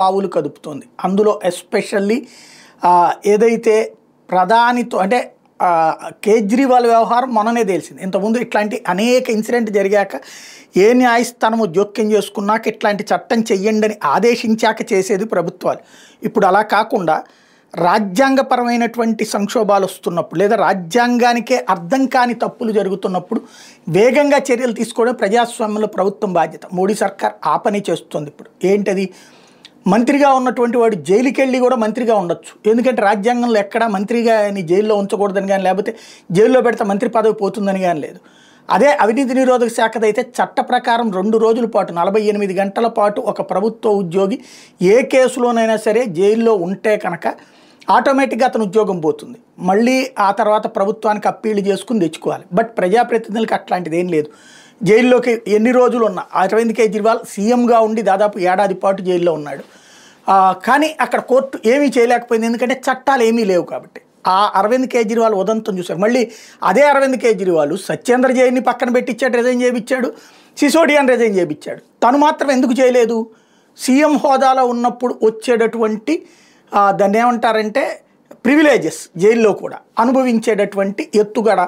పావులు కదుపుతోంది. అందులో ఎస్పెషల్లీ ఏదైతే ప్రధానితో అంటే కేజ్రీవాల్ వ్యవహారం మొన్ననే తెలిసింది. ఇంతకుముందు ఇట్లాంటి అనేక ఇన్సిడెంట్ జరిగాక ఏ న్యాయస్థానము జోక్యం చేసుకున్నాక ఇట్లాంటి చట్టం చెయ్యండి అని ఆదేశించాక చేసేది ప్రభుత్వాలు. ఇప్పుడు అలా కాకుండా రాజ్యాంగపరమైనటువంటి సంక్షోభాలు వస్తున్నప్పుడు లేదా రాజ్యాంగానికే అర్థం కాని తప్పులు జరుగుతున్నప్పుడు వేగంగా చర్యలు తీసుకోవడం ప్రజాస్వామ్యంలో ప్రభుత్వం బాధ్యత. మోడీ సర్కార్ ఆ పని చేస్తుంది. ఇప్పుడు ఏంటది, మంత్రిగా ఉన్నటువంటి వాడు జైలుకి వెళ్ళి కూడా మంత్రిగా ఉండొచ్చు. ఎందుకంటే రాజ్యాంగంలో ఎక్కడా మంత్రిగా జైల్లో ఉంచకూడదని కానీ లేకపోతే జైల్లో పెడితే మంత్రి పదవి పోతుందని కానీ లేదు. అదే అవినీతి నిరోధక శాఖదైతే చట్ట ప్రకారం 2 రోజుల పాటు 48 గంటల పాటు ఒక ప్రభుత్వ ఉద్యోగి ఏ కేసులోనైనా సరే జైల్లో ఉంటే కనుక ఆటోమేటిక్గా అతను ఉద్యోగం పోతుంది. మళ్ళీ ఆ తర్వాత ప్రభుత్వానికి అప్పీళ్ళు చేసుకుని తెచ్చుకోవాలి. బట్ ప్రజాప్రతినిధులకు అట్లాంటిది ఏం లేదు. జైల్లోకి ఎన్ని రోజులు ఉన్నా అరవింద్ కేజ్రీవాల్ సీఎంగా ఉండి దాదాపు ఏడాది పాటు జైల్లో ఉన్నాడు. కానీ అక్కడ కోర్టు ఏమీ చేయలేకపోయింది, ఎందుకంటే చట్టాలు ఏమీ లేవు కాబట్టి. ఆ అరవింద్ కేజ్రీవాల్ ఉదంతం చూశారు. మళ్ళీ అదే అరవింద్ కేజ్రీవాల్ సత్యేంద్ర జైన్ని పక్కన పెట్టించాడు, రిజైన్ చేయించాడు, సిసోడియాని రిజైన్ చేయించాడు. తను మాత్రం ఎందుకు చేయలేదు? సీఎం హోదాలో ఉన్నప్పుడు వచ్చేటటువంటి దాన్ని ఏమంటారంటే ప్రివిలేజెస్ జైల్లో కూడా అనుభవించేటటువంటి ఎత్తుగడ.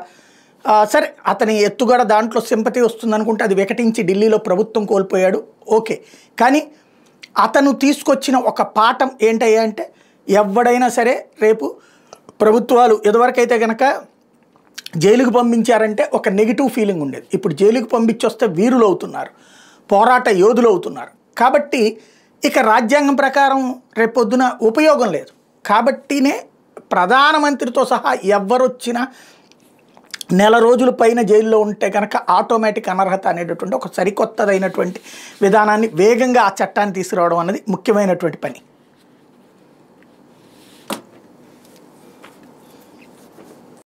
సరే అతని ఎత్తుగడ దాంట్లో సింపతి వస్తుంది అనుకుంటే అది వికటించి ఢిల్లీలో ప్రభుత్వం కోల్పోయాడు, ఓకే. కానీ అతను తీసుకొచ్చిన ఒక పాఠం ఏంటయ్యా అంటే ఎవడైనా సరే రేపు ప్రభుత్వాలు ఇదివరకైతే కనుక జైలుకు పంపించారంటే ఒక నెగిటివ్ ఫీలింగ్ ఉండేది. ఇప్పుడు జైలుకు పంపించొస్తే వీరులు అవుతున్నారు, పోరాట యోధులు అవుతున్నారు. కాబట్టి ఇక రాజ్యాంగం ప్రకారం రేపొద్దున ఉపయోగం లేదు. కాబట్టినే ప్రధానమంత్రితో సహా ఎవరొచ్చినా నెల రోజుల పైన జైల్లో ఉంటే కనుక ఆటోమేటిక్ అనర్హత అనేటటువంటి ఒక సరికొత్తదైనటువంటి విధానాన్ని వేగంగా ఆ చట్టాన్ని తీసుకురావడం అన్నది ముఖ్యమైనటువంటి పని.